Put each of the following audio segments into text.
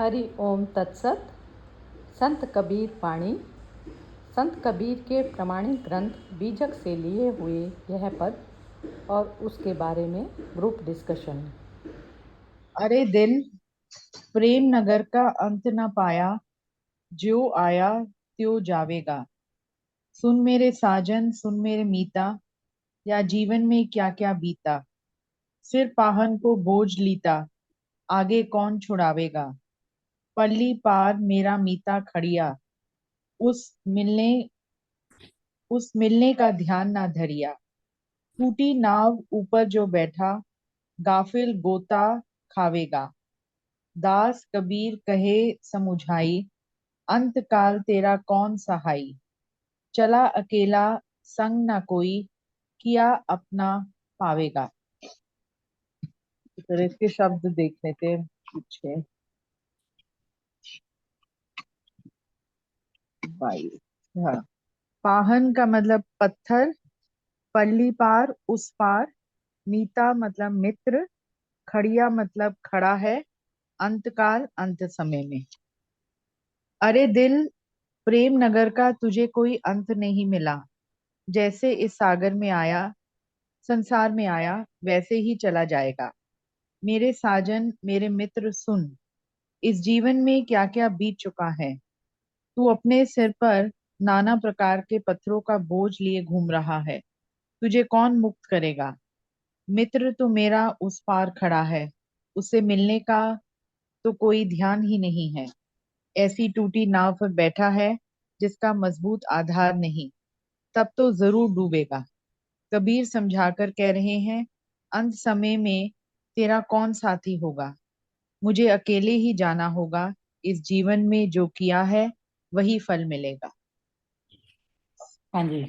हरि ओम तत्सत। संत कबीर वाणी। संत कबीर के प्रमाणिक ग्रंथ बीजक से लिए हुए यह पद और उसके बारे में ग्रुप डिस्कशन। अरे दिल, प्रेम नगर का अंत न पाया, जो आया त्यो जावेगा। सुन मेरे साजन, सुन मेरे मीता, या जीवन में क्या क्या बीता। सिर पाहन को बोझ लीता, आगे कौन छुड़ावेगा। पल्ली पार मेरा मीता खड़िया, उस मिलने उस मिलने का ध्यान ना धरिया। टूटी नाव ऊपर जो बैठा, गाफिल गोता खावेगा। दास कबीर कहे समुझाई, अंत काल तेरा कौन सहाई। चला अकेला संग न कोई, किया अपना पावेगा। तो इसके शब्द देख लेते हैं कुछ है। 22। हाँ। पाहन का मतलब पत्थर, पल्ली पार उस पार, मीता मतलब मित्र, खड़िया मतलब खड़ा है, अंतकाल अंत समय में। अरे दिल, प्रेम नगर का तुझे कोई अंत नहीं मिला। जैसे इस सागर में आया, संसार में आया, वैसे ही चला जाएगा। मेरे साजन, मेरे मित्र सुन, इस जीवन में क्या क्या बीत चुका है। तू अपने सिर पर नाना प्रकार के पत्थरों का बोझ लिए घूम रहा है। तुझे कौन मुक्त करेगा। मित्र तो मेरा उस पार खड़ा है, उससे मिलने का तो कोई ध्यान ही नहीं है। ऐसी टूटी नाव पर बैठा है जिसका मजबूत आधार नहीं, तब तो जरूर डूबेगा। कबीर समझाकर कह रहे हैं, अंत समय में तेरा कौन साथी होगा। मुझे अकेले ही जाना होगा। इस जीवन में जो किया है वही फल मिलेगा। हाँ जी,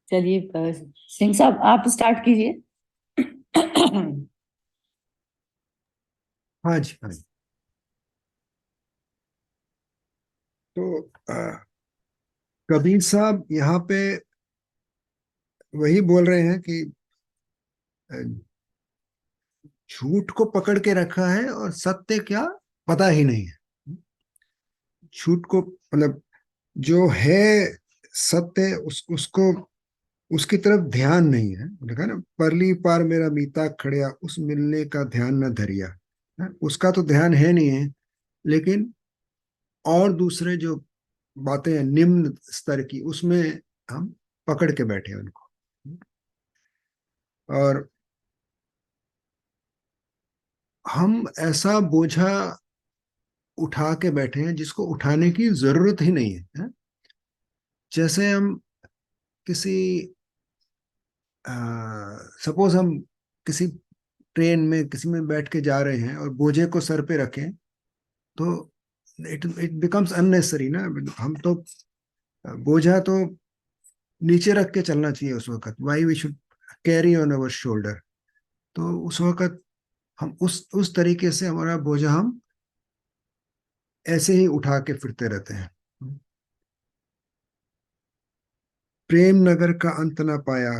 चलिए सिंह साहब आप स्टार्ट कीजिए। हाँ जी, हाँ जी। तो कबीर साहब यहाँ पे वही बोल रहे हैं कि अ, झूठ को पकड़ के रखा है और सत्य क्या पता ही नहीं है। झूठ को मतलब जो है सत्य उसको उसकी तरफ ध्यान नहीं है। देखा ना, परली पार मेरा मीता खड़िया, उस मिलने का ध्यान न धरिया। उसका तो ध्यान है नहीं है, लेकिन और दूसरे जो बातें हैं निम्न स्तर की, उसमें हम पकड़ के बैठे हैं उनको। और हम ऐसा बोझा उठा के बैठे हैं जिसको उठाने की जरूरत ही नहीं है। जैसे हम किसी सपोज हम किसी ट्रेन में किसी में बैठ के जा रहे हैं और बोझे को सर पे रखें, तो इट इट बिकम्स अननेसेसरी ना। हम तो बोझा तो नीचे रख के चलना चाहिए उस वक्त। Why we should carry on our shoulder. तो उस वक्त हम उस तरीके से हमारा बोझा हम ऐसे ही उठा के फिरते रहते हैं। प्रेम नगर का अंत ना पाया,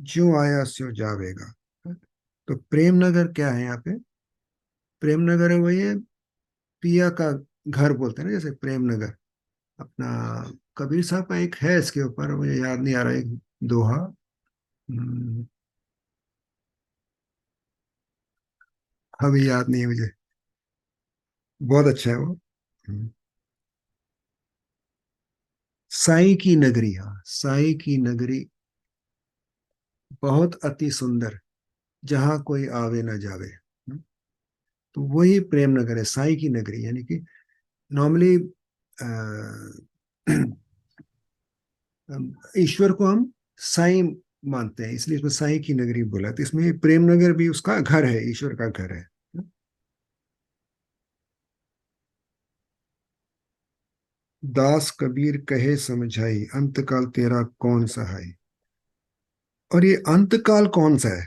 जो आया स्यो जावेगा। तो प्रेम नगर क्या है यहाँ पे? प्रेम नगर है वही है, पिया का घर बोलते हैं ना, जैसे प्रेम नगर अपना। कबीर साहब का एक है इसके ऊपर, मुझे याद नहीं आ रहा, एक दोहा। हम्म, अभी याद नहीं है मुझे। बहुत अच्छा है वो। साई की नगरी, हाँ, साई की नगरी बहुत अति सुंदर, जहां कोई आवे ना जावे। तो वही प्रेम नगर है, साई की नगरी। यानी कि नॉर्मली ईश्वर को हम साई मानते हैं, इसलिए इसमें साई की नगरी बोला। तो इसमें प्रेम नगर भी उसका घर है, ईश्वर का घर है। दास कबीर कहे समझाई, अंतकाल तेरा कौन सहाय। और ये अंतकाल कौन सा है?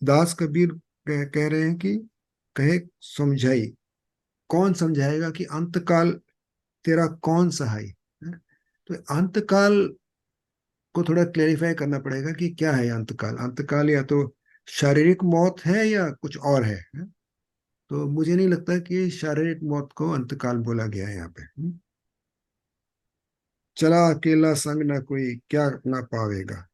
दास कबीर कह रहे हैं कि कहे समझाई, कौन समझाएगा कि अंतकाल तेरा कौन सहाय। तो अंतकाल को थोड़ा क्लेरिफाई करना पड़ेगा कि क्या है अंतकाल। अंतकाल या तो शारीरिक मौत है या कुछ और है। तो मुझे नहीं लगता कि शारीरिक मौत को अंतकाल बोला गया है यहाँ पे। चला अकेला संग न कोई क्या अपना पावेगा।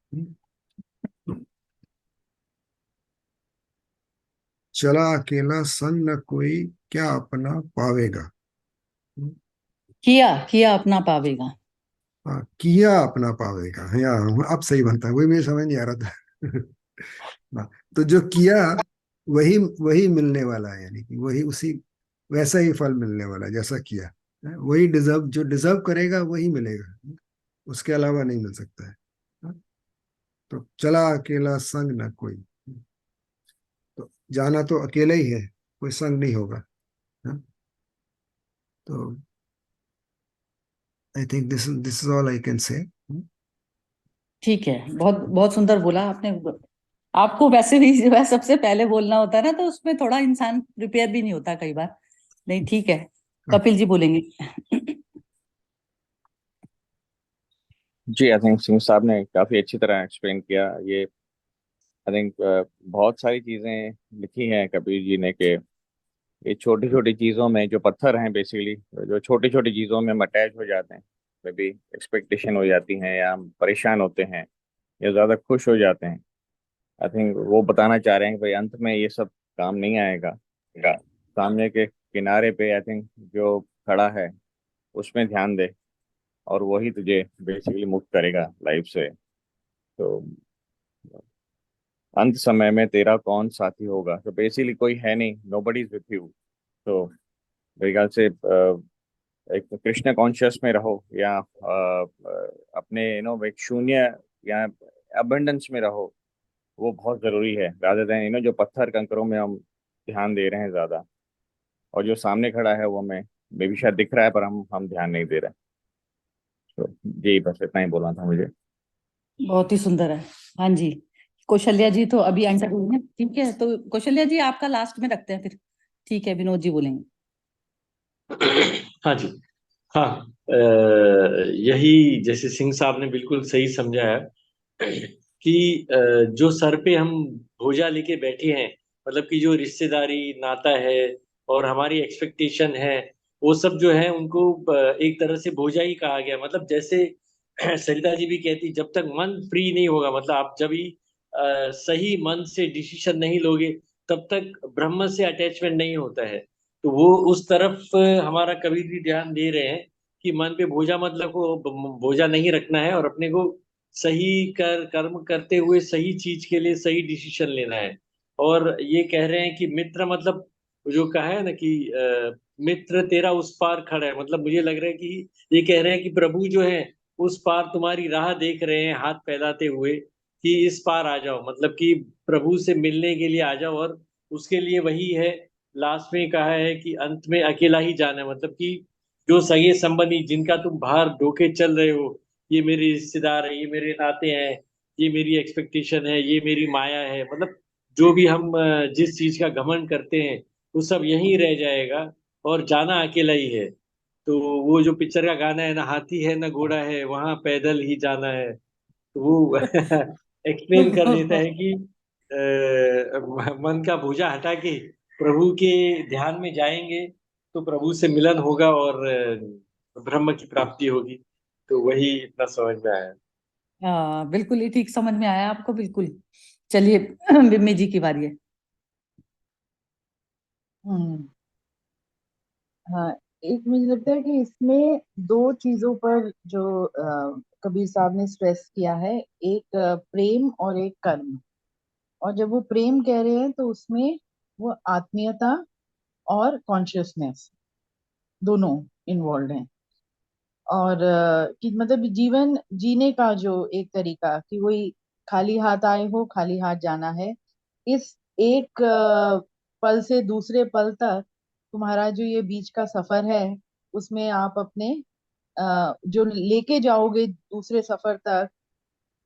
चला अकेला संग न कोई क्या अपना पावेगा। किया किया अपना पावेगा। हाँ, किया अपना पावेगा, हाँ अब सही बनता है, वही मुझे समझ नहीं आ रहा था। हाँ, तो जो किया वही वही मिलने वाला है, यानी कि वही उसी वैसा ही फल मिलने वाला है जैसा किया। वही डिजर्व, जो डिजर्व करेगा वही मिलेगा, उसके अलावा नहीं मिल सकता है। हाँ, तो चला अकेला संग न कोई, तो जाना तो अकेला ही है, कोई संग नहीं होगा। हाँ, तो I think this is all I can say. ठीक है, बहुत बहुत सुंदर बोला आपने। आपको वैसे भी वह सबसे पहले बोलना होता है ना, तो उसमें थोड़ा इंसान प्रिपेयर भी नहीं होता कई बार। नहीं, ठीक है। कपिल जी बोलेंगे। जी, आई थिंक सिंह साहब ने काफ़ी अच्छी तरह एक्सप्लेन किया ये। आई थिंक बहुत सारी चीज़ें लिखी हैं कबीर जी ने, कि ये छोटी छोटी चीज़ों में जो पत्थर हैं बेसिकली, जो छोटी छोटी चीज़ों में हम अटैच हो जाते हैं, वे भी एक्सपेक्टेशन हो जाती हैं, या हम परेशान होते हैं, या ज़्यादा खुश हो जाते हैं। आई थिंक वो बताना चाह रहे हैं कि भाई अंत में ये सब काम नहीं आएगा। सामने के किनारे पे आई थिंक जो खड़ा है उसमें ध्यान दे, और वही तुझे बेसिकली मुक्त करेगा लाइफ से। तो अंत समय में तेरा कौन साथी होगा, तो बेसिकली कोई है नहीं, nobody is with you. तो मेरे ख्याल से एक कृष्ण कॉन्शियस में रहो, या अपने एक शून्य या अबंडेंस में रहो। वो बहुत जरूरी है, रादर देन जो पत्थर कंकरों में हम ध्यान दे रहे हैं ज्यादा, और जो सामने खड़ा है वो हमें मे भी शायद दिख रहा है, पर हम ध्यान नहीं दे रहे। तो यही बस इतना ही बोलना था मुझे। बहुत ही सुंदर है। हाँ जी। कौशल्या जी तो अभी आंसर देंगे, ठीक है। तो कौशल्या जी आपका लास्ट में रखते हैं फिर। ठीक है, विनोद जी बोलेंगे। हाँ जी। हाँ, यही जैसे सिंह साहब ने बिल्कुल सही समझाया कि जो सर पे हम भुजा लेके बैठे हैं, मतलब कि जो रिश्तेदारी नाता है और हमारी एक्सपेक्टेशन है, वो सब जो है उनको एक तरह से भुजा ही कहा गया। मतलब जैसे सरिता जी भी कहती, जब तक मन फ्री नहीं होगा, मतलब आप जब भी सही मन से डिसीजन नहीं लोगे, तब तक ब्रह्म से अटैचमेंट नहीं होता है। तो वो उस तरफ हमारा कबीर भी ध्यान दे रहे हैं कि मन पे बोझा मतलब को बोझा नहीं रखना है, और अपने को सही कर्म करते हुए सही चीज के लिए सही डिसीजन लेना है। और ये कह रहे हैं कि मित्र मतलब जो कहा है ना कि मित्र तेरा उस पार खड़ा है, मतलब मुझे लग रहा है कि ये कह रहे हैं कि प्रभु जो है उस पार तुम्हारी राह देख रहे हैं हाथ फैलाते हुए, कि इस पार आ जाओ, मतलब कि प्रभु से मिलने के लिए आ जाओ। और उसके लिए वही है, लास्ट में कहा है कि अंत में अकेला ही जाना है, मतलब कि जो सगे संबंधी जिनका तुम बाहर ढोके चल रहे हो, ये मेरे रिश्तेदार है, ये मेरे नाते हैं, ये मेरी एक्सपेक्टेशन है, ये मेरी माया है, मतलब जो भी हम जिस चीज का घमंड करते हैं वो सब यहीं रह जाएगा, और जाना अकेला ही है। तो वो जो पिक्चर का गाना है ना, हाथी है ना घोड़ा है, वहां पैदल ही जाना है। तो वो एक्सप्लेन कर देता है कि मन का बोझा हटा के प्रभु के ध्यान में जाएंगे तो प्रभु से मिलन होगा, और ब्रह्म की प्राप्ति होगी। तो वही इतना समझ में आया। हाँ, बिल्कुल ही ठीक समझ में आया आपको, बिल्कुल। चलिए, बिम्मी जी की बारी है। हम्म। हाँ, एक मुझे लगता है कि इसमें दो चीजों पर जो कबीर साहब ने स्ट्रेस किया है, एक प्रेम और एक कर्म। और जब वो प्रेम कह रहे हैं तो उसमें वो आत्मीयता और कॉन्शियसनेस दोनों इन्वॉल्व हैं। और कि मतलब जीवन जीने का जो एक तरीका, कि वही खाली हाथ आए हो खाली हाथ जाना है। इस एक पल से दूसरे पल तक तुम्हारा जो ये बीच का सफर है, उसमें आप अपने जो लेके जाओगे दूसरे सफर तक,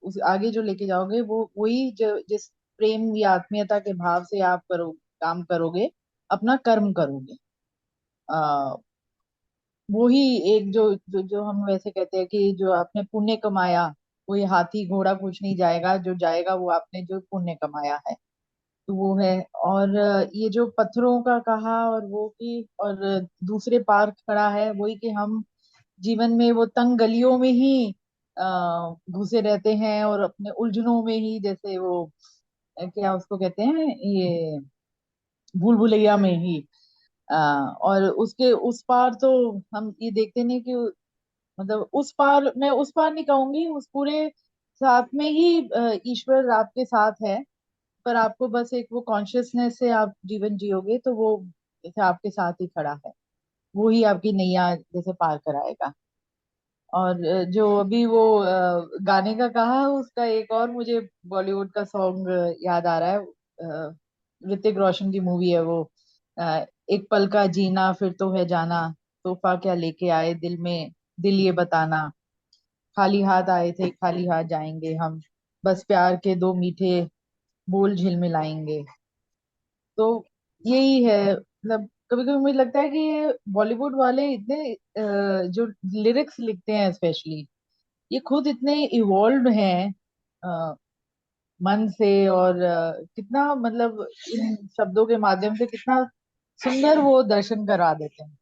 उस आगे जो लेके जाओगे वो वही जो जिस प्रेम या आत्मीयता के भाव से आप काम करोगे, अपना कर्म करोगे। वो ही एक जो हम वैसे कहते हैं कि जो आपने पुण्य कमाया, कोई हाथी घोड़ा कुछ नहीं जाएगा, जो जाएगा वो आपने जो पुण्य कमाया है। तो वो है। और ये जो पत्थरों का कहा और वो कि और दूसरे पार खड़ा है, वही कि हम जीवन में वो तंग गलियों में ही घुसे रहते हैं और अपने उलझनों में ही, जैसे वो क्या उसको कहते हैं, ये भूल भुलैया में ही। और उसके उस पार तो हम ये देखते नहीं कि मतलब उस पार, मैं उस पार नहीं कहूंगी, उस पूरे साथ में ही ईश्वर आपके साथ है। पर आपको बस एक वो कॉन्शियसनेस से आप जीवन जियोगे तो वो जैसे आपके साथ ही खड़ा है, वो ही आपकी नैया जैसे पार कराएगा। और जो अभी वो गाने का कहा, उसका एक और मुझे बॉलीवुड का सॉन्ग याद आ रहा है। ऋतिक रोशन की मूवी है वो, एक पल का जीना फिर तो है जाना, तोहफा क्या लेके आए दिल में, दिल ये बताना, खाली हाथ आए थे खाली हाथ जाएंगे हम, बस प्यार के दो मीठे बोल झिलमिलाएंगे। तो यही है, मतलब कभी कभी मुझे लगता है कि ये बॉलीवुड वाले इतने जो लिरिक्स लिखते हैं स्पेशली, ये खुद इतने इवॉल्व हैं मन से। और कितना मतलब इन शब्दों के माध्यम से कितना सुंदर वो दर्शन करा देते हैं।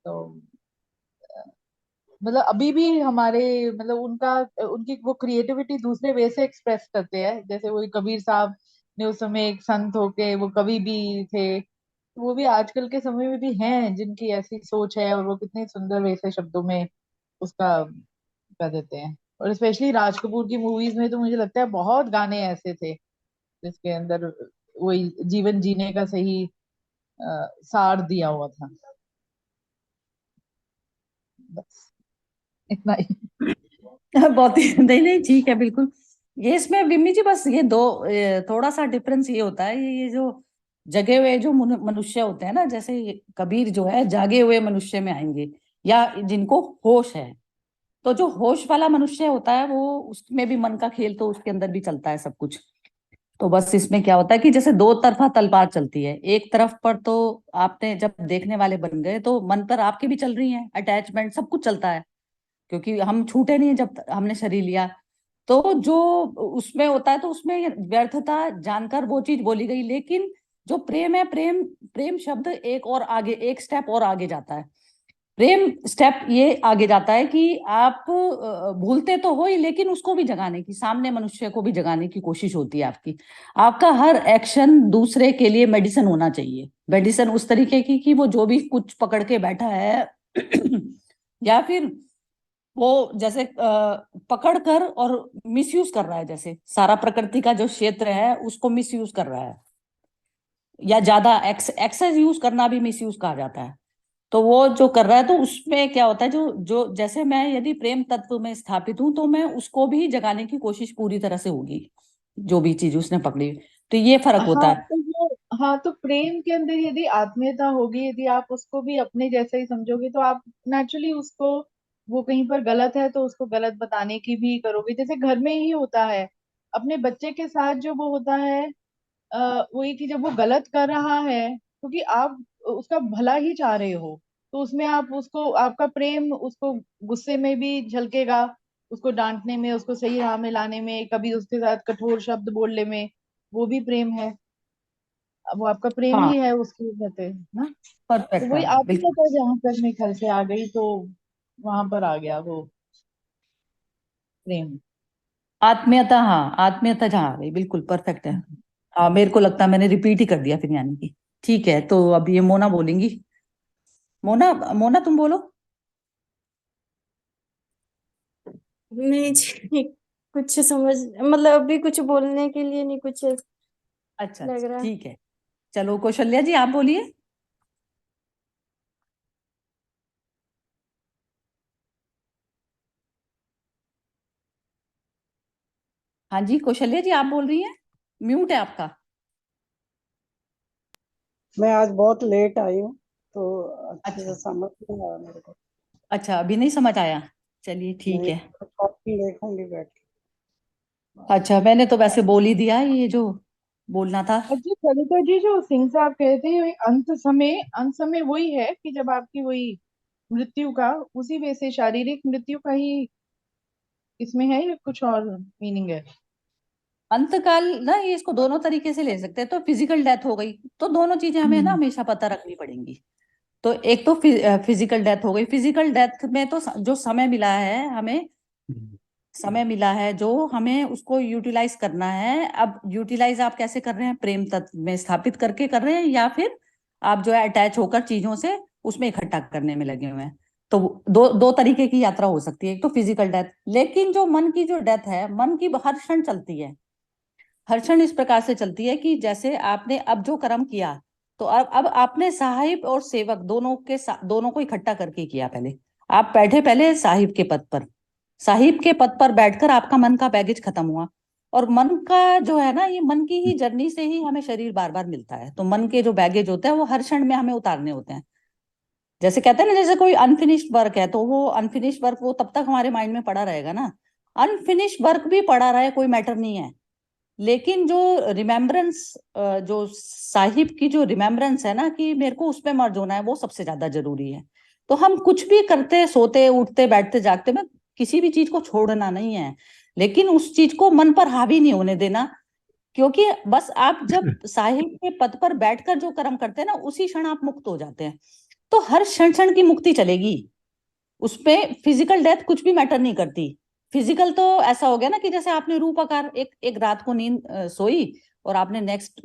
तो मतलब अभी भी हमारे, मतलब उनका, उनकी वो क्रिएटिविटी दूसरे वे से एक्सप्रेस करते हैं। जैसे वही कबीर साहब ने उस समय एक संत होके वो कवि भी थे, वो भी आजकल के समय में भी हैं जिनकी ऐसी सोच है, और वो कितने सुंदर वे से शब्दों में उसका कर देते हैं। और स्पेशली राज कपूर की मूवीज में तो मुझे लगता है बहुत गाने ऐसे थे जिसके अंदर वही जीवन जीने का सही सार दिया हुआ था। बस इतना ही। बहुत ही नहीं नहीं ठीक है बिल्कुल। ये इसमें विम्मी जी बस ये दो थोड़ा सा डिफरेंस ये होता है, ये जो जगे हुए जो मनुष्य होते हैं ना, जैसे ये कबीर जो है जागे हुए मनुष्य में आएंगे, या जिनको होश है। तो जो होश वाला मनुष्य होता है वो उसमें भी मन का खेल तो उसके अंदर भी चलता है सब कुछ। तो बस इसमें क्या होता है कि जैसे दो तरफा तलवार चलती है, एक तरफ पर तो आपने जब देखने वाले बन गए तो मन पर आपके भी चल रही है, अटैचमेंट सब कुछ चलता है, क्योंकि हम छूटे नहीं जब हमने शरीर लिया। तो जो उसमें होता है तो उसमें व्यर्थता जानकर वो चीज बोली गई, लेकिन जो प्रेम है, प्रेम प्रेम शब्द एक और आगे, एक स्टेप और आगे जाता है। प्रेम स्टेप ये आगे जाता है कि आप भूलते तो हो ही, लेकिन उसको भी जगाने की, सामने मनुष्य को भी जगाने की कोशिश होती है आपकी। आपका हर एक्शन दूसरे के लिए मेडिसिन होना चाहिए, मेडिसिन उस तरीके की कि वो जो भी कुछ पकड़ के बैठा है या फिर वो जैसे पकड़ कर और मिसयूज कर रहा है, जैसे सारा प्रकृति का जो क्षेत्र है उसको मिसयूज कर रहा है, या ज्यादा एक्सेस यूज करना भी मिसयूज कहा जाता है। तो वो जो कर रहा है तो उसमें क्या होता है, जो जो जैसे मैं यदि प्रेम तत्व में स्थापित हूं तो मैं उसको भी जगाने की कोशिश पूरी तरह से होगी, जो भी चीज उसने पकड़ी। तो ये फर्क होता हाँ है। तो वो, हाँ तो प्रेम के अंदर यदि आत्मीयता होगी, यदि आप उसको भी अपने जैसा ही समझोगे, तो आप नेचुरली उसको, वो कहीं पर गलत है तो उसको गलत बताने की भी करोगे। जैसे घर में ही होता है, अपने बच्चे के साथ जो वो होता है, वही कि जब वो गलत कर रहा है, क्योंकि आप उसका भला ही चाह रहे हो, तो उसमें आप उसको, आपका प्रेम उसको गुस्से में भी झलकेगा, उसको डांटने में, उसको सही राह में लाने में, कभी उसके साथ कठोर शब्द बोलने में, वो भी प्रेम है। वो आपका प्रेम हाँ, ही है उसकी वजह ना। तो परफेक्ट वही है बिल्कुल। आत्मीयता जहां तक मेरे ख्याल से आ गई, तो वहां पर आ गया वो प्रेम। आत्मीयता, हाँ आत्मीयता जहाँ आ गई, बिल्कुल परफेक्ट है। हाँ, मेरे को लगता है मैंने रिपीट ही कर दिया फिर, यानी कि ठीक है। तो अब ये मोना बोलेंगी। मोना, मोना तुम बोलो। नहीं जी, कुछ समझ मतलब अभी कुछ बोलने के लिए नहीं कुछ अच्छा लग अच्छा रहा। ठीक है। चलो कौशल्या जी आप बोलिए। हाँ जी कौशल्या जी आप बोल रही हैं, म्यूट है आपका। मैं आज बहुत लेट आई हूँ तो अच्छे से अच्छा समझ नहीं आया मेरे को। अच्छा, अभी नहीं समझ आया, चलिए ठीक नहीं, है। कॉपी देखूंगी बैठ के। अच्छा, मैंने तो वैसे बोल ही दिया ये जो बोलना था। अच्छा सरिता जी, जो सिंह साहब कहे थे वही अंत समय वही है कि जब आपकी वही मृत्यु का, उसी वजह से शारीरिक मृत्यु का ही इसमें है, या कुछ और मीनिंग है? अंतकाल ना, ये इसको दोनों तरीके से ले सकते हैं। तो फिजिकल डेथ हो गई तो दोनों चीजें हमें ना हमेशा पता रखनी पड़ेंगी। तो एक तो फिजिकल डेथ हो गई, फिजिकल डेथ में तो जो समय मिला है हमें, समय मिला है जो हमें उसको यूटिलाइज करना है। अब यूटिलाइज आप कैसे कर रहे हैं, प्रेम तत्व में स्थापित करके कर रहे हैं, या फिर आप जो है अटैच होकर चीजों से उसमें इकट्ठा करने में लगे हुए हैं। तो दो दो तरीके की यात्रा हो सकती है, एक तो फिजिकल डेथ। लेकिन जो मन की जो डेथ है, मन की हर क्षण चलती है। हर क्षण इस प्रकार से चलती है कि जैसे आपने अब जो कर्म किया, तो अब आपने साहिब और सेवक दोनों को इकट्ठा करके किया। पहले आप बैठे पहले साहिब के पद पर, साहिब के पद पर बैठकर आपका मन का बैगेज खत्म हुआ। और मन का जो है ना, ये मन की ही जर्नी से ही हमें शरीर बार बार मिलता है। तो मन के जो बैगेज होते हैं वो हर क्षण में हमें उतारने होते हैं। जैसे कहते हैं ना, जैसे कोई अनफिनिश्ड वर्क है, तो वो अनफिनिश्ड वर्क वो तब तक हमारे माइंड में पड़ा रहेगा ना। अनफिनिश्ड वर्क भी पड़ा रहे कोई मैटर नहीं है, लेकिन जो रिमेम्बरेंस, जो साहिब की जो रिमेम्बरेंस है ना कि मेरे को उसमें मर्ज होना है, वो सबसे ज्यादा जरूरी है। तो हम कुछ भी करते, सोते उठते बैठते जागते में किसी भी चीज को छोड़ना नहीं है, लेकिन उस चीज को मन पर हावी नहीं होने देना। क्योंकि बस आप जब साहिब के पद पर बैठकर जो कर्म करते हैं ना, उसी क्षण आप मुक्त हो जाते हैं। तो हर क्षण क्षण की मुक्ति चलेगी, उसपे फिजिकल डेथ कुछ भी मैटर नहीं करती। फिजिकल तो ऐसा हो गया ना कि जैसे आपने रूप आकार एक रात को नींद सोई, और आपने नेक्स्ट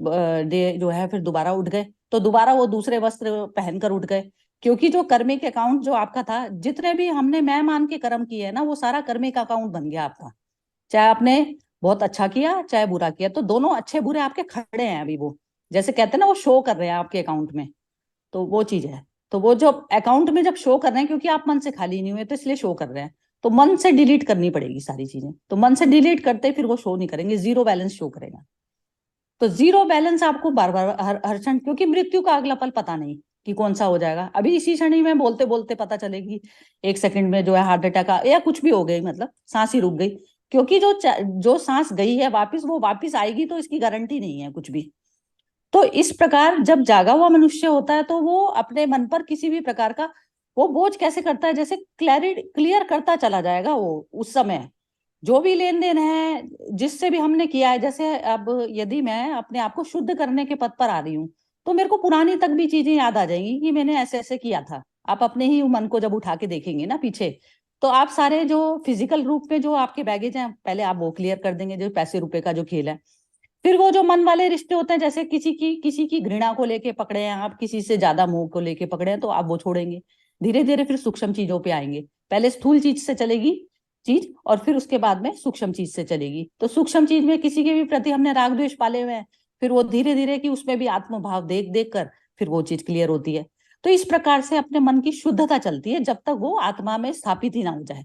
डे जो है फिर दोबारा उठ गए, तो दोबारा वो दूसरे वस्त्र पहनकर उठ गए। क्योंकि जो कर्मिक अकाउंट जो आपका था, जितने भी हमने मैं मान के कर्म किए हैं ना, वो सारा कर्मिक अकाउंट बन गया आपका। चाहे आपने बहुत अच्छा किया चाहे बुरा किया, तो दोनों अच्छे बुरे आपके खड़े हैं अभी। वो जैसे कहते हैं ना, वो शो कर रहे हैं आपके अकाउंट में। तो वो चीज है। तो वो जो अकाउंट में जब शो कर रहे हैं, क्योंकि आप मन से खाली नहीं हुए तो इसलिए शो कर रहे हैं। तो मन से डिलीट करनी पड़ेगी सारी चीजें। तो मन से डिलीट करते फिर वो शो नहीं करेंगे, जीरो बैलेंस शो करेगा। तो जीरो बैलेंस आपको बार बार हर क्षण, क्योंकि मृत्यु का अगला पल पता नहीं कि कौन सा हो जाएगा। अभी इसी क्षण ही में बोलते बोलते पता चलेगी, एक सेकंड में जो है हार्ट अटैक या कुछ भी हो गई, मतलब सांस ही रुक गई। क्योंकि जो सांस गई है वापिस, वो वापिस आएगी तो इसकी गारंटी नहीं है कुछ भी। तो इस प्रकार जब जागा हुआ मनुष्य होता है, तो वो अपने मन पर किसी भी प्रकार का वो बोझ कैसे करता है, जैसे क्लियर करता चला जाएगा। वो उस समय जो भी लेन देन है, जिससे भी हमने किया है, जैसे अब यदि मैं अपने आप को शुद्ध करने के पद पर आ रही हूँ, तो मेरे को पुरानी तक भी चीजें याद आ जाएंगी कि मैंने ऐसे ऐसे किया था। आप अपने ही मन को जब उठा के देखेंगे ना पीछे, तो आप सारे जो फिजिकल रूप में जो आपके बैगेज हैं, पहले आप वो क्लियर कर देंगे, जो पैसे रुपए का जो खेल है। फिर वो जो मन वाले रिश्ते होते हैं, जैसे किसी की घृणा को लेके पकड़े हैं आप, किसी से ज्यादा मोह को लेके पकड़े हैं, तो आप वो छोड़ेंगे। धीरे धीरे फिर सूक्ष्म चीजों पे आएंगे। पहले स्थूल चीज से चलेगी चीज, और फिर उसके बाद में सूक्ष्म चीज से चलेगी। तो सूक्ष्म चीज में किसी के भी प्रति हमने राग द्वेष पाले हुए हैं, फिर वो धीरे धीरे कि उसमें भी आत्मभाव देख देख कर फिर वो चीज क्लियर होती है। तो इस प्रकार से अपने मन की शुद्धता चलती है, जब तक वो आत्मा में स्थापित ही ना हो जाए।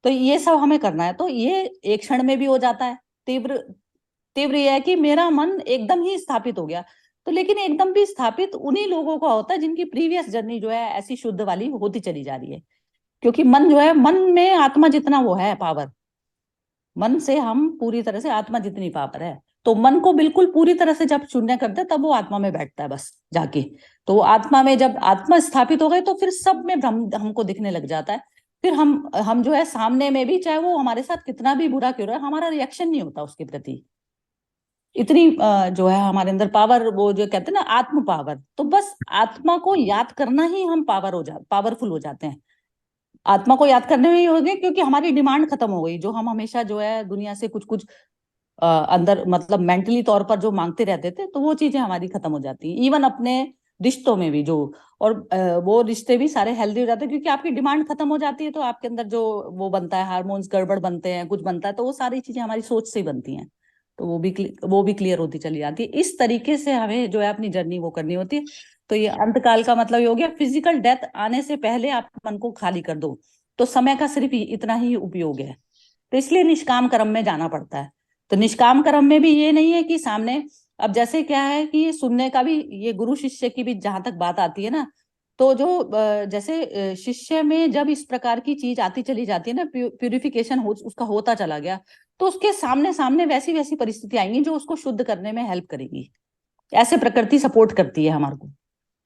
तो ये सब हमें करना है। तो ये एक क्षण में भी हो जाता है। तीव्र तीव्र यह है कि मेरा मन एकदम ही स्थापित हो गया। तो लेकिन एकदम भी स्थापित उन्हीं लोगों का होता है जिनकी प्रीवियस जर्नी जो है ऐसी शुद्ध वाली होती चली जा रही है। क्योंकि मन जो है, मन में आत्मा जितना वो है पावर, मन से हम पूरी तरह से आत्मा जितनी पावर है, तो मन को बिल्कुल पूरी तरह से जब शून्य करते हैं, तब वो आत्मा में बैठता है बस जाके। तो वो आत्मा में जब आत्मा स्थापित हो गए, तो फिर सब में भ्रम हमको दिखने लग जाता है। फिर हम जो है सामने में भी, चाहे वो हमारे साथ कितना भी बुरा क्यों रहा है, हमारा रिएक्शन नहीं होता उसके प्रति। इतनी जो है हमारे अंदर पावर, वो जो कहते हैं ना आत्म पावर। तो बस आत्मा को याद करना ही हम पावरफुल हो जाते हैं। आत्मा को याद करने में ही हो गए, क्योंकि हमारी डिमांड खत्म हो गई। जो हम हमेशा जो है दुनिया से कुछ कुछ अंदर मतलब मेंटली तौर पर जो मांगते रहते थे, तो वो चीजें हमारी खत्म हो जाती हैं। इवन अपने रिश्तों में भी जो, और वो रिश्ते भी सारे हेल्दी हो जाते हैं, क्योंकि आपकी डिमांड खत्म हो जाती है। तो आपके अंदर जो वो बनता है, हार्मोन्स गड़बड़ बनते हैं, कुछ बनता है, तो वो सारी चीजें हमारी सोच से ही बनती हैं। तो वो भी क्लियर होती चली जाती है। इस तरीके से हमें जो है अपनी जर्नी वो करनी होती है। तो ये अंतकाल का मतलब ये हो गया, फिजिकल डेथ आने से पहले आप मन को खाली कर दो। तो समय का सिर्फ इतना ही उपयोग है। तो इसलिए निष्काम कर्म में जाना पड़ता है। तो निष्काम कर्म में भी ये नहीं है कि सामने, अब जैसे क्या है कि सुनने का भी, ये गुरु शिष्य की भी जहां तक बात आती है ना, तो जो जैसे शिष्य में जब इस प्रकार की चीज आती चली जाती है ना, प्यूरिफिकेशन उसका होता चला गया, तो उसके सामने सामने वैसी वैसी परिस्थिति आएंगी जो उसको शुद्ध करने में हेल्प करेगी। ऐसे प्रकृति सपोर्ट करती है हमारे को।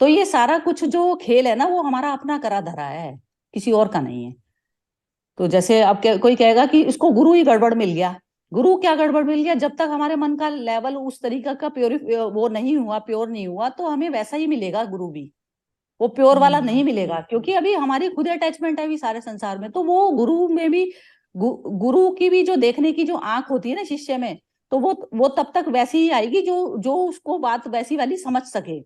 तो ये सारा कुछ जो खेल है ना, वो हमारा अपना करा धरा है, किसी और का नहीं है। तो जैसे अब कोई कहेगा कि इसको गुरु ही गड़बड़ मिल गया, गुरु क्या गड़बड़ मिल गया, जब तक हमारे मन का लेवल उस तरीका का वो नहीं हुआ, प्योर नहीं हुआ, तो हमें वैसा ही मिलेगा गुरु भी, वो प्योर वाला नहीं मिलेगा, क्योंकि अभी हमारी खुद अटैचमेंट है अभी सारे संसार में। तो वो गुरु में भी गुरु की भी जो देखने की जो आंख होती है ना शिष्य में, तो वो तब तक वैसी ही आएगी जो जो उसको बात वैसी वाली समझ सके।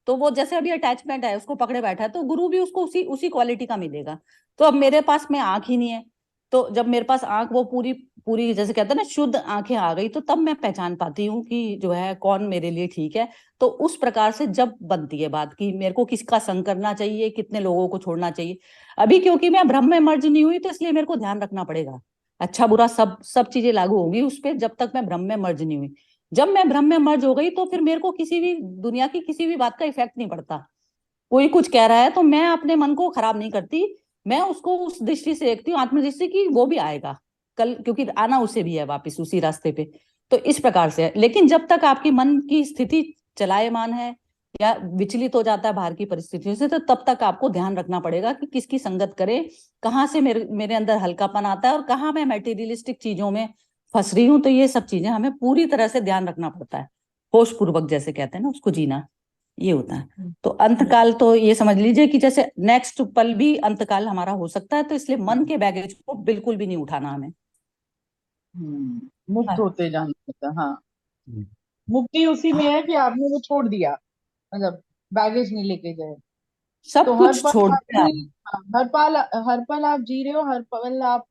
तो वो जैसे अभी अटैचमेंट है, उसको पकड़े बैठा है, तो गुरु भी उसको उसी उसी क्वालिटी का मिलेगा। तो अब मेरे पास में आंख ही नहीं है, तो जब मेरे पास आंख वो पूरी पूरी जैसे कहते हैं ना शुद्ध आंखें आ गई, तो तब मैं पहचान पाती हूँ कि जो है कौन मेरे लिए ठीक है। तो उस प्रकार से जब बनती है बात कि मेरे को किसका संग करना चाहिए, कितने लोगों को छोड़ना चाहिए। अभी क्योंकि मैं ब्रह्म में मर्ज नहीं हुई, तो इसलिए मेरे को ध्यान रखना पड़ेगा, अच्छा बुरा सब सब चीजें लागू होंगी उस पर, जब तक मैं ब्रह्म में मर्ज नहीं हुई। जब मैं ब्रह्म में मर्ज हो गई, तो फिर मेरे को किसी भी दुनिया की किसी भी बात का इफेक्ट नहीं पड़ता। कोई कुछ कह रहा है तो मैं अपने मन को खराब नहीं करती, मैं उसको उस दृष्टि से देखती हूँ, आत्मदृष्टि की, वो भी आएगा कल, क्योंकि आना उसे भी है वापस उसी रास्ते पे। तो इस प्रकार से है। लेकिन जब तक आपकी मन की स्थिति चलायमान है या विचलित हो जाता है बाहर की परिस्थितियों से, तो तब तक आपको ध्यान रखना पड़ेगा कि किसकी संगत करे, कहाँ से मेरे अंदर हल्कापन आता है और कहाँ मैं मटेरियलिस्टिक चीजों में फंस रही हूँ। तो ये सब चीजें हमें पूरी तरह से ध्यान रखना पड़ता है, होश पूर्वक जैसे कहते हैं ना, उसको जीना, ये होता है। तो अंतकाल तो ये समझ लीजिए कि जैसे नेक्स्ट पल भी अंतकाल हमारा हो सकता है, तो इसलिए मन के बैगेज को बिल्कुल भी नहीं उठाना हमें। मुक्त होते जाना होता है। हाँ, मुक्ति उसी में है कि आपने वो छोड़ दिया, मतलब बैगेज नहीं लेके गए। सब तो हर कुछ पल छोड़ आप दिया। हाँ, हर पल आप जी रहे हो, हर पल आप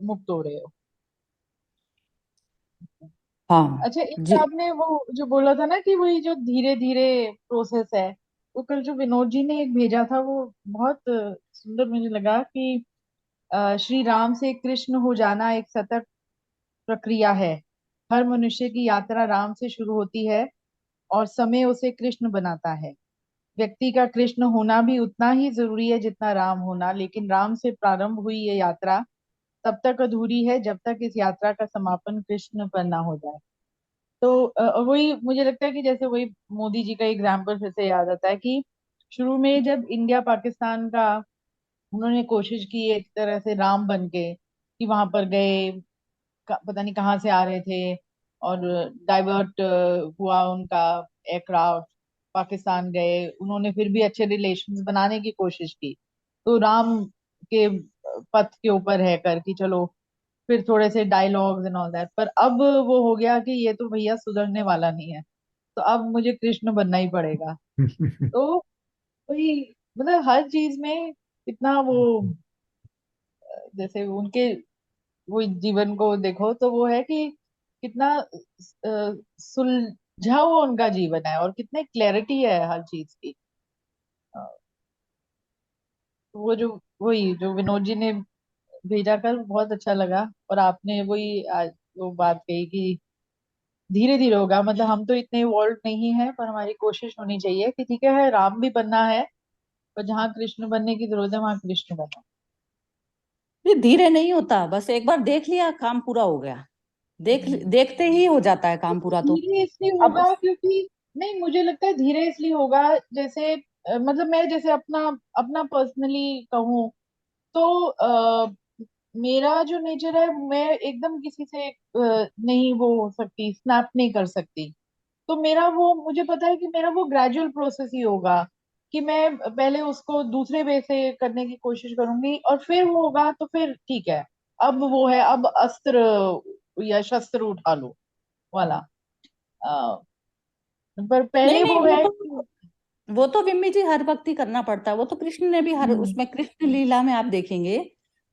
मुक्त हो रहे हो। हाँ अच्छा, एक जी। आपने वो जो बोला था ना कि वही जो धीरे धीरे प्रोसेस है, वो कल जो विनोद जी ने एक भेजा था, वो बहुत सुंदर मुझे लगा कि श्री राम से कृष्ण हो जाना एक सतत प्रक्रिया है। हर मनुष्य की यात्रा राम से शुरू होती है और समय उसे कृष्ण बनाता है। व्यक्ति का कृष्ण होना भी उतना ही जरूरी है जितना राम होना, लेकिन राम से प्रारंभ हुई ये यात्रा तब तक अधूरी है जब तक इस यात्रा का समापन कृष्ण पर ना हो जाए। तो वही मुझे लगता है कि जैसे वही मोदी जी का एग्जाम्पल फिर से याद आता है कि शुरू में जब इंडिया पाकिस्तान का उन्होंने कोशिश की एक तरह से राम बन के, कि वहां पर गए, पता नहीं कहाँ से आ रहे थे, और डाइवर्ट हुआ उनका एयरक्राफ्ट, पाकिस्तान गए, उन्होंने फिर भी अच्छे रिलेशंस बनाने की कोशिश की। तो राम के पथ के ऊपर है कर कि चलो, फिर थोड़े से डायलॉग्स एंड ऑल दैट, पर अब वो हो गया कि ये तो भैया सुधरने वाला नहीं है, तो अब मुझे कृष्ण बनना ही पड़ेगा। तो वही, मतलब हर चीज में इतना वो, जैसे उनके वो जीवन को देखो तो वो है कि कितना सुलझा हुआ उनका जीवन है और कितने क्लैरिटी है हर चीज की। अ, वो जो वही जो विनोद जी ने भेजा कर बहुत अच्छा लगा। और आपने वही आज वो बात कही कि धीरे धीरे होगा, मतलब हम तो इतने इवॉल्व नहीं है, पर हमारी कोशिश होनी चाहिए कि ठीक है राम भी बनना है, पर जहाँ कृष्ण बनने की जरूरत है वहां कृष्ण बनो। ये धीरे नहीं होता, बस एक बार देख लिया काम पूरा हो गया, देखते ही हो जाता है काम पूरा। तो धीरे इसलिए अब होगा क्योंकि, नहीं मुझे लगता है धीरे इसलिए होगा, जैसे मतलब मैं जैसे अपना अपना पर्सनली कहूँ तो मेरा जो नेचर है, मैं एकदम किसी से नहीं वो हो सकती, स्नैप नहीं कर सकती। तो मेरा वो, मुझे पता है कि मेरा वो ग्रेजुअल प्रोसेस ही होगा, कि मैं पहले उसको दूसरे वे से करने की कोशिश करूंगी और फिर वो होगा तो फिर ठीक है, अब वो है, अब अस्त्र या शस्त्र उठा लो वाला। अ, पर नहीं पहले नहीं, वो है कि वो तो विम्मी जी हर वक्त ही करना पड़ता है, वो तो कृष्ण ने भी हर हम्म उसमें कृष्ण लीला में आप देखेंगे,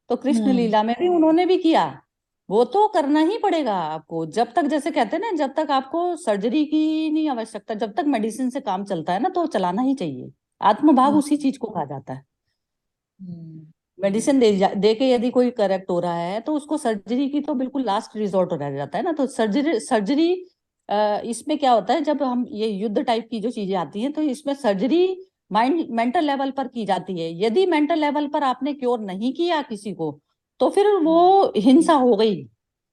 तो कृष्ण हम्म लीला में भी उन्होंने भी किया। वो तो करना ही पड़ेगा आपको, जब तक जैसे कहते हैं ना, जब तक आपको सर्जरी की नहीं आवश्यकता, जब तक मेडिसिन से काम चलता है ना, तो चलाना ही चाहिए। आत्मभाव हम्म उसी चीज को कहा जाता है। हम्म मेडिसिन दे के यदि कोई करेक्ट हो रहा है, तो उसको सर्जरी की तो बिल्कुल लास्ट रिजॉर्ट रह जाता है ना। तो सर्जरी इसमें क्या होता है, जब हम ये युद्ध टाइप की जो चीजें आती हैं, तो इसमें सर्जरी माइंड मेंटल लेवल पर की जाती है। यदि मेंटल लेवल पर आपने क्योर नहीं किया किसी को, तो फिर वो हिंसा हो गई।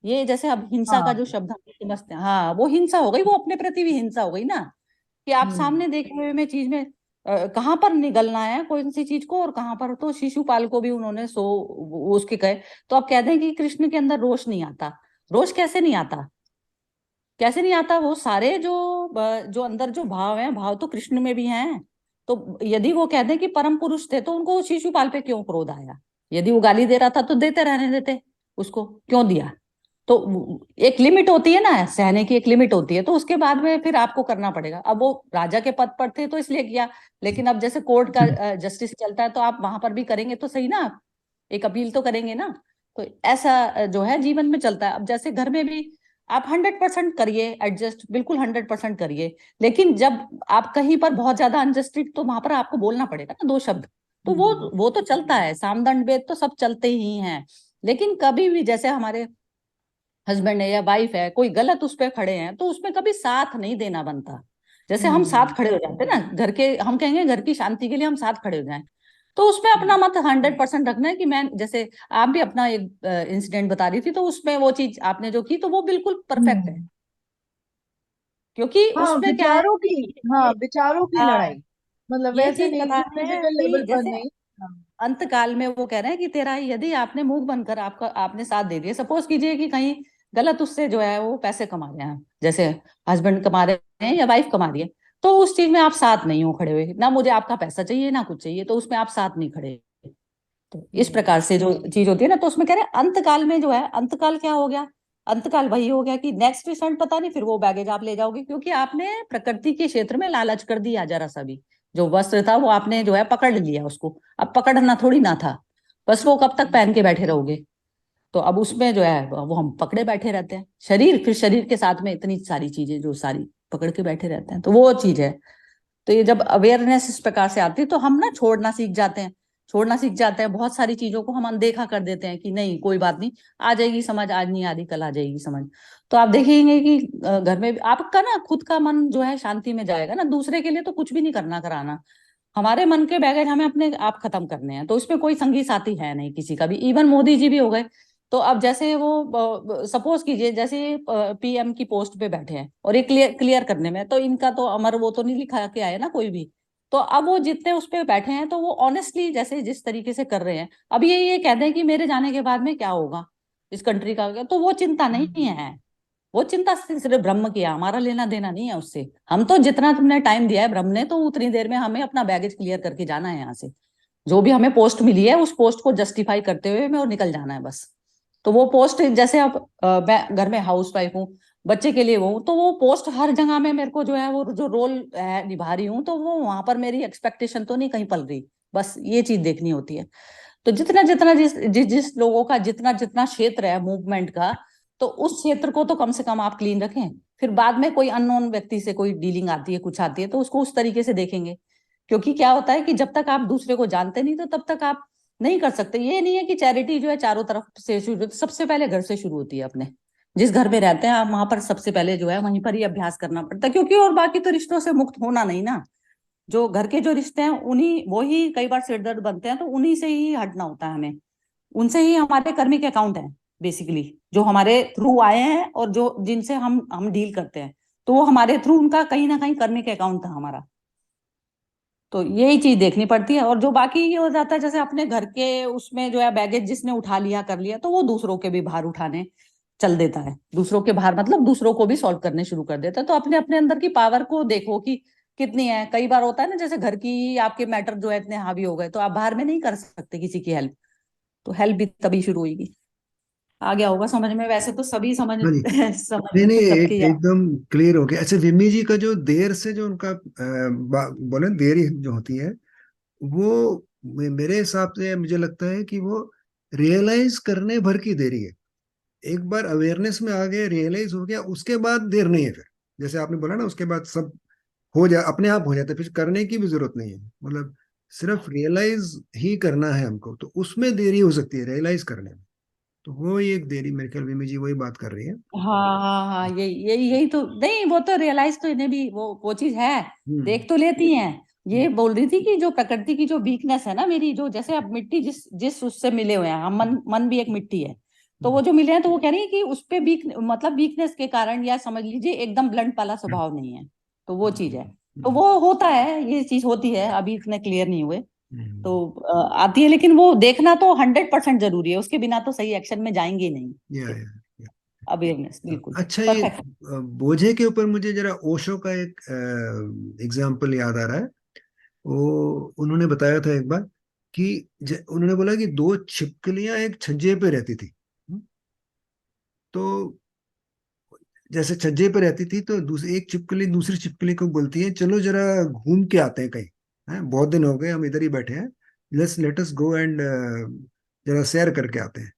ये जैसे अब हिंसा का हाँ जो शब्द हम समझते हैं, हाँ वो हिंसा हो गई, वो अपने प्रति भी हिंसा हो गई ना, कि आप हम्म सामने देखे हुए में चीज में कहाँ पर निगलना है कौन सी चीज को और कहाँ पर। तो शिशुपाल को भी उन्होंने उसके कहे, तो आप कह दें कि कृष्ण के अंदर रोष नहीं आता। रोष कैसे नहीं आता, कैसे नहीं आता? वो सारे जो अंदर जो भाव हैं, भाव तो कृष्ण में भी हैं। तो यदि वो कहते हैं कि परम पुरुष थे तो उनको शिशुपाल पे क्यों क्रोध आया? यदि वो गाली दे रहा था तो देते रहने देते, उसको क्यों दिया? तो एक लिमिट होती है ना, सहने की एक लिमिट होती है, तो उसके बाद में फिर आपको करना पड़ेगा। अब वो राजा के पद पर थे तो इसलिए किया, लेकिन अब जैसे कोर्ट का जस्टिस चलता है तो आप वहां पर भी करेंगे तो सही ना, आप एक अपील तो करेंगे ना। तो ऐसा जो है जीवन में चलता है। अब जैसे घर में भी आप 100% करिए एडजस्ट, बिल्कुल 100% करिए, लेकिन जब आप कहीं पर बहुत ज्यादा अनजस्टिस, तो वहां पर आपको बोलना पड़ेगा ना 2 शब्द। तो वो तो चलता है, सामदंड भेद तो सब चलते ही हैं। लेकिन कभी भी जैसे हमारे हस्बैंड है या वाइफ है, कोई गलत उस पर खड़े हैं तो उसमें कभी साथ नहीं देना बनता। जैसे हम साथ खड़े हो जाते हैं ना घर के, हम कहेंगे घर की शांति के लिए हम साथ खड़े हो जाएं, तो उसमें अपना मत 100% रखना है कि मैं, जैसे आप भी अपना एक इंसिडेंट बता रही थी, तो उसमें वो चीज आपने जो की तो वो बिल्कुल परफेक्ट है, क्योंकि हाँ, उसमें क्या है विचारों की, हाँ, ये, विचारों की हाँ, लड़ाई, मतलब ये वैसे चीज नहीं बता कि रहे हैं फिजिकल कि लेवल पर जैसे नहीं। हाँ। अंत काल में वो कह रहे हैं कि तेरा यदि आपने मुंह बनकर आपका आपने साथ दे दिया, सपोज कीजिए कि कहीं गलत उससे जो है वो पैसे कमा रहे हैं, जैसे हस्बैंड कमा रहे हैं या वाइफ कमा रही है, तो उस चीज में आप साथ नहीं हो खड़े हुए, ना मुझे आपका पैसा चाहिए ना कुछ चाहिए, तो उसमें आप साथ नहीं खड़े। तो इस प्रकार से जो चीज होती है ना, तो उसमें कह रहे हैं अंतकाल में जो है, अंतकाल क्या हो गया? अंतकाल वही हो गया कि नेक्स्ट क्षण पता नहीं फिर वो बैगेज आप ले जाओगे, क्योंकि आपने प्रकृति के क्षेत्र में लालच कर दिया जरा सा भी। जो वस्त्र था वो आपने जो है पकड़ लिया उसको, अब पकड़ना थोड़ी ना था, बस वो कब तक पहन के बैठे रहोगे? तो अब उसमें जो है वो हम पकड़े बैठे रहते हैं, शरीर, फिर शरीर के साथ में इतनी सारी चीजें जो सारी पकड़ के बैठे रहते हैं, तो वो चीज है। तो ये जब अवेयरनेस इस प्रकार से आती है तो हम ना छोड़ना सीख जाते हैं, छोड़ना सीख जाते हैं, बहुत सारी चीजों को हम अनदेखा कर देते हैं कि नहीं कोई बात नहीं, आ जाएगी समझ, आज नहीं आ रही कल आ जाएगी समझ। तो आप देखेंगे कि घर में भी आपका ना खुद का मन जो है शांति में जाएगा ना, दूसरे के लिए तो कुछ भी नहीं करना कराना। हमारे मन के बैगेज हमें अपने आप खत्म करने हैं, तो इसमें कोई संगी साथी है नहीं किसी का भी, इवन मोदी जी भी हो गए। तो अब जैसे वो सपोज कीजिए जैसे पीएम की पोस्ट पे बैठे हैं और ये क्लियर क्लियर करने में, तो इनका तो अमर वो तो नहीं लिखा के आए ना कोई भी। तो अब वो जितने उस पे बैठे हैं तो वो ऑनेस्टली जैसे जिस तरीके से कर रहे हैं, अब ये कहते हैं कि मेरे जाने के बाद में क्या होगा इस कंट्री का, तो वो चिंता नहीं है। वो चिंता सिर्फ ब्रह्म की है, हमारा लेना देना नहीं है उससे। हम तो जितना तुमने टाइम दिया है ब्रह्म ने, तो उतनी देर में हमें अपना बैगेज क्लियर करके जाना है यहाँ से। जो भी हमें पोस्ट मिली है उस पोस्ट को जस्टिफाई करते हुए हमें और निकल जाना है बस। तो वो पोस्ट जैसे अब मैं घर में हाउस वाइफ हूँ, बच्चे के लिए वो हूँ, तो वो पोस्ट हर जगह में मेरे को जो है वो जो रोल है निभा रही हूँ, तो वो वहां पर मेरी एक्सपेक्टेशन तो नहीं कहीं पल रही, बस ये चीज देखनी होती है। तो जितना जितना जिस लोगों का जितना जितना क्षेत्र है मूवमेंट का, तो उस क्षेत्र को तो कम से कम आप क्लीन रखें। फिर बाद में कोई अननोन व्यक्ति से कोई डीलिंग आती है कुछ आती है तो उसको उस तरीके से देखेंगे। क्योंकि क्या होता है कि जब तक आप दूसरे को जानते नहीं तो तब तक आप नहीं कर सकते। ये नहीं है कि चैरिटी जो है चारों तरफ से शुरू, सबसे पहले घर से शुरू होती है अपने, जिस घर में रहते हैं आप वहां पर सबसे पहले जो है वहीं पर ही अभ्यास करना पड़ता है, क्योंकि और बाकी तो रिश्तों से मुक्त होना नहीं ना। जो घर के जो रिश्ते हैं उन्हीं वो ही कई बार सिरदर्द बनते हैं, तो उन्हीं से ही हटना होता है हमें। उनसे ही हमारे कर्मिक अकाउंट है बेसिकली, जो हमारे थ्रू आए हैं और जो जिनसे हम डील करते हैं, तो वो हमारे थ्रू उनका कहीं ना कहीं कर्मिक अकाउंट था हमारा। तो यही चीज देखनी पड़ती है। और जो बाकी ये हो जाता है जैसे अपने घर के उसमें जो है बैगेज जिसने उठा लिया कर लिया, तो वो दूसरों के भी भार उठाने चल देता है, दूसरों के भार मतलब दूसरों को भी सॉल्व करने शुरू कर देता है। तो अपने अपने अंदर की पावर को देखो कि कितनी है। कई बार होता है ना जैसे घर की आपके मैटर जो है इतने हावी हो गए तो आप बाहर में नहीं कर सकते किसी की हेल्प, तो हेल्प भी तभी शुरू होगी। आ गया होगा समझ में, वैसे तो सभी समझ हाँ जी। समझ नहीं नहीं, सबकी याद। एकदम क्लियर हो गया। अच्छा, विम्मी जी का जो देर से जो उनका बोले देरी जो होती है, वो मेरे हिसाब से मुझे लगता है कि वो रियलाइज करने भर की देरी है। एक बार अवेयरनेस में आ गए, रियलाइज हो गया, उसके बाद देर नहीं है फिर। जैसे आपने बोला ना, उसके बाद सब हो जा अपने आप हो जाता है, फिर करने की भी जरूरत नहीं है। मतलब सिर्फ रियलाइज ही करना है हमको, तो उसमें देरी हो सकती है रियलाइज करने में। तो वो ही एक देरी, मेरे ख्याल में जी वही बात कर रही है। हाँ हाँ हाँ, यही तो नहीं, वो तो रियलाइज तो इन्हें भी वो चीज है, हम्म। देख तो लेती हैं। ये बोल रही थी कि जो प्रकृति की जो वीकनेस है ना मेरी, जो जैसे अब मिट्टी जिस जिस उससे मिले हुए हैं हम, मन भी एक मिट्टी है। तो वो जो मिले हैं तो वो कह रही है कि उस पे वीक मतलब वीकनेस के कारण, या समझ लीजिए एकदम ब्लंट वाला स्वभाव नहीं है, तो वो चीज है। तो वो होता है, ये चीज होती है, अभी इतने क्लियर नहीं हुए तो आती है। लेकिन वो देखना तो 100% जरूरी है, उसके बिना तो सही एक्शन में जाएंगे ही नहीं। या अवेयरनेस, बिल्कुल अच्छा, ये परफेक्ट। बोझे के ऊपर मुझे जरा ओशो का एक एग्जाम्पल याद आ रहा है। वो उन्होंने बताया था एक बार कि उन्होंने बोला कि दो छिपकलियां एक छज्जे पे रहती थी। तो जैसे छज्जे पे रहती थी तो दूसरी एक छिपकली दूसरी छिपकली को बोलती है, चलो जरा घूम के आते हैं कहीं, हैं बहुत दिन हो गए हम इधर ही बैठे हैं, लेट अस गो एंड जरा सैर करके आते हैं।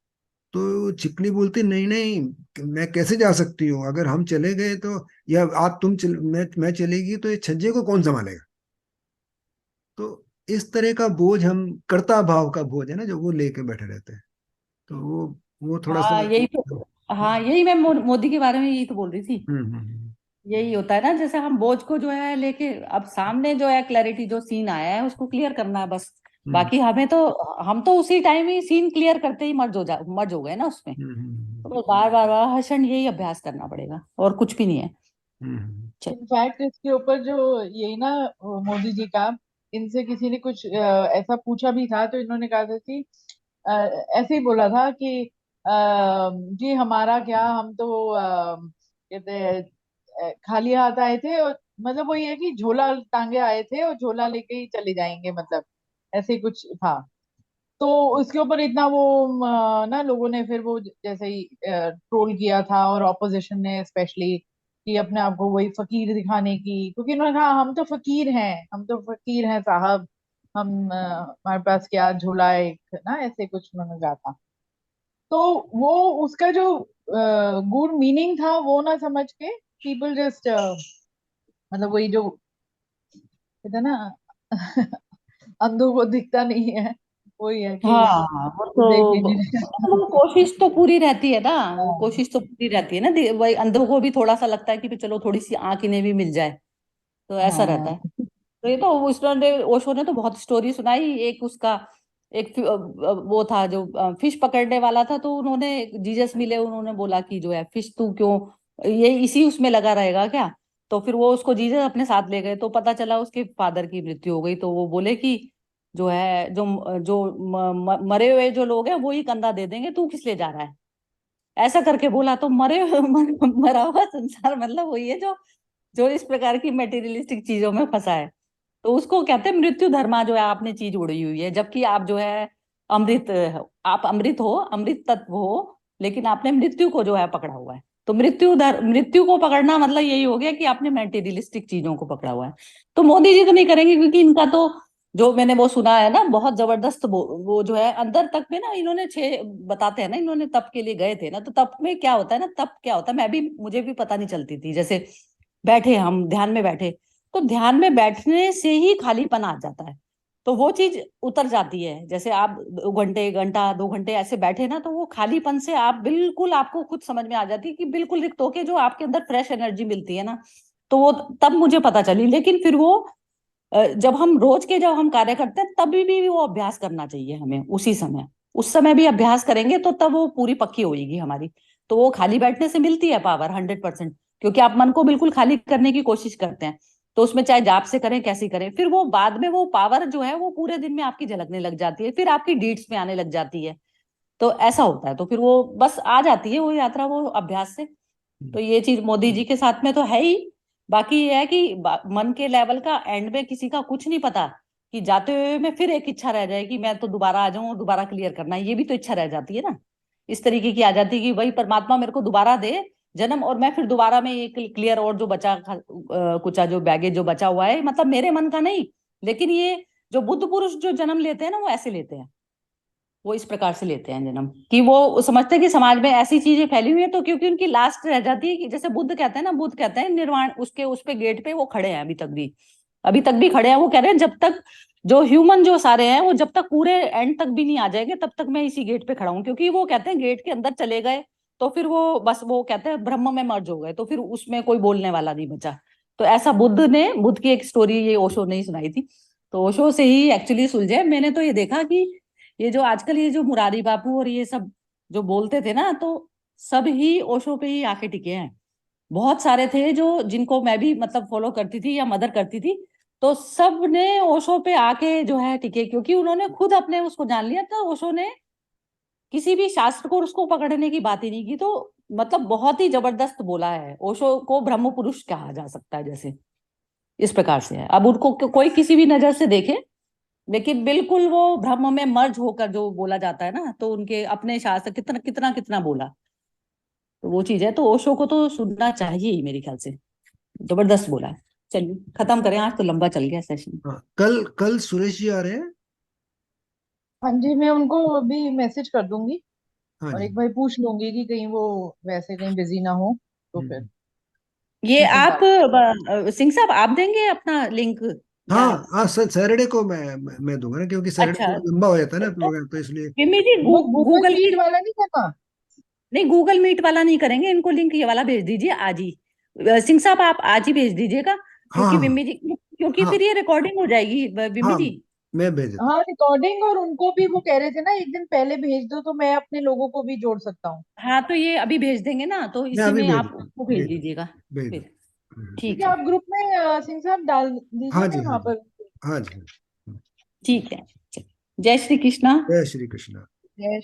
तो छिपकली बोलती, नहीं नहीं, मैं कैसे जा सकती हूँ, अगर हम चले गए तो, या आप मैं चलेगी तो ये छज्जे को कौन संभालेगा। तो इस तरह का बोझ, हम कर्ता भाव का बोझ है ना जो वो लेके बैठे रहते हैं। तो वो थोड़ा सा। हाँ यही तो, हाँ यही मैं मोदी के बारे में यही तो बोल रही थी। हम्म। यही होता है ना, जैसे हम बोझ को जो है लेके, अब सामने जो है क्लैरिटी जो सीन आया है उसको क्लियर करना है बस। हम्म बाकी हम तो उसी टाइम ही सीन क्लियर करते ही मर्ज हो गए ना उसमें। हम्म तो बस बार बार बार हर्षण यही अभ्यास करना पड़ेगा और कुछ भी नहीं है। चल। इनफैक्ट इसके ऊपर जो यही ना, मोदी जी का, इनसे किसी ने कुछ ऐसा पूछा भी था तो इन्होंने कहा था कि अ, ऐसे ही बोला था कि जी हमारा क्या, हम तो कहते हैं खाली हाथ आए थे, और मतलब वो ये है कि झोला टांगे आए थे और झोला लेके ही चले जाएंगे, मतलब ऐसे ही कुछ था। तो उसके ऊपर इतना वो ना लोगों ने फिर वो जैसे ही ट्रोल किया था, और ऑपोजिशन ने स्पेशली, कि अपने आप को वही फकीर दिखाने की, क्योंकि उन्होंने कहा हम तो फकीर हैं, हम तो फकीर हैं साहब, हम हमारे पास क्या झोला है एक ना, ऐसे कुछ उन्होंने कहा था। तो वो उसका जो गुड मीनिंग था वो ना समझ के पीपल जस्ट मतलब वही जो कहते हैं ना अंधों को दिखता नहीं है, वही है कि हाँ वो देख तो, ही नहीं रहे। वो कोशिश तो पूरी रहती है ना, वो हाँ कोशिश तो पूरी रहती है ना, वही अंधों को भी थोड़ा सा लगता है कि चलो थोड़ी सी आंख इन्हें भी मिल जाए, तो ऐसा रहता हाँ है। तो ये तो उसने ओशो ने तो बहुत स्टोरी सुनाई। एक उसका एक वो था जो फिश पकड़ने वाला था, तो उन्होंने जीसस मिले, उन्होंने बोला कि जो है फिश तू क्यों ये इसी उसमें लगा रहेगा क्या। तो फिर वो उसको जीसस अपने साथ ले गए, तो पता चला उसके फादर की मृत्यु हो गई। तो वो बोले कि जो है जो जो मरे हुए जो लोग हैं वो ही कंधा दे देंगे, तू किस लिए जा रहा है, ऐसा करके बोला। तो मरा हुआ संसार मतलब वही है जो जो इस प्रकार की मटेरियलिस्टिक चीजों में फंसा है। तो उसको कहते हैं मृत्यु धर्मा, जो है आपने चीज उड़ी हुई है, जबकि आप जो है अमृत आप अमृत हो, अमृत तत्व हो, लेकिन आपने मृत्यु को जो है पकड़ा हुआ है। तो मृत्यु को पकड़ना मतलब यही हो गया कि आपने मटेरियलिस्टिक चीजों को पकड़ा हुआ है। तो मोदी जी तो नहीं करेंगे, क्योंकि इनका तो जो मैंने वो सुना है ना बहुत जबरदस्त, वो जो है अंदर तक में ना, इन्होंने बताते हैं ना, इन्होंने तप के लिए गए थे ना, तो तप में क्या होता है ना, तप क्या होता है मैं भी मुझे भी पता नहीं चलती थी। जैसे बैठे हम ध्यान में बैठे, तो ध्यान में बैठने से ही खालीपन आ जाता है, तो वो चीज उतर जाती है। जैसे आप 2 घंटे 2 घंटे ऐसे बैठे ना, तो वो खालीपन से आप बिल्कुल, आपको खुद समझ में आ जाती है कि बिल्कुल रिक्त होके जो आपके अंदर फ्रेश एनर्जी मिलती है ना। तो वो तब मुझे पता चली। लेकिन फिर वो जब हम कार्य करते हैं तभी भी वो अभ्यास करना चाहिए हमें उसी समय। उस समय भी अभ्यास करेंगे तो तब वो पूरी पक्की होगी हमारी। तो वो खाली बैठने से मिलती है पावर 100%, क्योंकि आप मन को बिल्कुल खाली करने की कोशिश करते हैं। तो उसमें चाहे जाप से करें कैसी करें, फिर वो बाद में वो पावर जो है वो पूरे दिन में आपकी झलकने लग जाती है, फिर आपकी डीड्स में आने लग जाती है। तो ऐसा होता है, तो फिर वो बस आ जाती है वो यात्रा, वो अभ्यास से। तो ये चीज मोदी जी के साथ में तो है ही। बाकी ये है कि मन के लेवल का एंड में किसी का कुछ नहीं पता, कि जाते हुए में फिर एक इच्छा रह जाए कि मैं तो दोबारा आ जाऊं और दोबारा क्लियर करना है, ये भी तो इच्छा रह जाती है ना। इस तरीके की आ जाती है कि वही परमात्मा मेरे को दोबारा दे जन्म, और मैं फिर दोबारा में ये क्लियर, और जो कुचा जो बैगेज जो बचा हुआ है, मतलब मेरे मन का नहीं। लेकिन ये जो बुद्ध पुरुष जो जन्म लेते हैं ना, वो ऐसे लेते हैं, वो इस प्रकार से लेते हैं जन्म, कि वो समझते हैं कि समाज में ऐसी चीजें फैली हुई है, तो क्योंकि उनकी लास्ट रह जाती है कि जैसे बुद्ध कहते हैं ना, बुद्ध कहते हैं निर्वाण, उसके उस पे गेट पे वो खड़े हैं अभी तक भी खड़े हैं। वो कह रहे हैं जब तक जो ह्यूमन जो सारे हैं वो जब तक पूरे एंड तक भी नहीं आ जाएंगे तब तक मैं इसी गेट पे खड़ा हूँ, क्योंकि वो कहते हैं गेट के अंदर चले गए तो फिर वो बस वो कहते हैं ब्रह्म में मर्ज हो गए, तो फिर उसमें कोई बोलने वाला नहीं बचा। तो ऐसा बुद्ध की एक स्टोरी ये ओशो ने ही सुनाई थी। तो ओशो से ही एक्चुअली सुलझे। मैंने तो ये देखा कि ये जो आजकल ये जो मुरारी बापू और ये सब जो बोलते थे ना, तो सब ही ओशो पे ही आके टिके हैं। बहुत सारे थे जो जिनको मैं भी मतलब फॉलो करती थी या मदर करती थी, तो सब ने ओशो पे आके जो है टिके, क्योंकि उन्होंने खुद अपने उसको जान लिया। तो ओशो ने किसी भी शास्त्र को उसको पकड़ने की बात ही नहीं की। तो मतलब बहुत ही जबरदस्त बोला है। ओशो को ब्रह्म पुरुष कहा जा सकता है, जैसे इस प्रकार से है। अब उनको कोई किसी भी नजर से देखे, लेकिन बिल्कुल वो ब्रह्म में मर्ज होकर जो बोला जाता है ना, तो उनके अपने शास्त्र कितना कितना कितना बोला, तो वो चीज है। तो ओशो को तो सुनना चाहिए ही मेरे ख्याल से, जबरदस्त बोला है। चलिए खत्म करें, आज तो लंबा चल गया सेशन। हाँ, कल कल सुरेश जी आ रहे हैं। हाँ जी, मैं उनको अभी मैसेज कर दूंगी हाँ और जी। एक बार पूछ लूंगी कि कहीं वो वैसे कहीं बिजी ना हो, तो फिर ये उस आप हिसाब सिंह साहब आप देंगे अपना लिंक, या? हाँ हाँ, सैटरडे को मैं दूंगा ना, क्योंकि सैटरडे अच्छा, को लंबा हो जाता है ना तो प्रोग्राम, तो इसलिए। विमी जी वो गूगल गूगल मीट मीट, वाला नहीं करना। नहीं गूगल मीट वाला नहीं करेंगे, इनको लिंक ये वाला भेज दीजिए आज ही। सिंह साहब आप आज ही भेज दीजिएगा, हाँ क्योंकि हाँ विमी जी, क्योंकि हाँ फिर ये रिकॉर्डिंग हो जाएगी विमी हाँ, जी। मैं भेज देता हाँ, रिकॉर्डिंग, और उनको भी वो कह रहे थे ना एक दिन पहले भेज दो, तो मैं अपने लोगों को भी जोड़ सकता हूँ। हाँ तो ये अभी भेज देंगे ना, तो मैं इसी अभी में भेज आप देता उसको हूँ, भेज दीजिएगा भेज फिर। दो। ठीक ठीक है, है, आप ग्रुप में सिंह साहब डाल दीजिए हाँ मैं जी, हाँ वहां जी, पर। हाँ जी। ठीक है। जय श्री कृष्णा। जय श्री कृष्ण। जय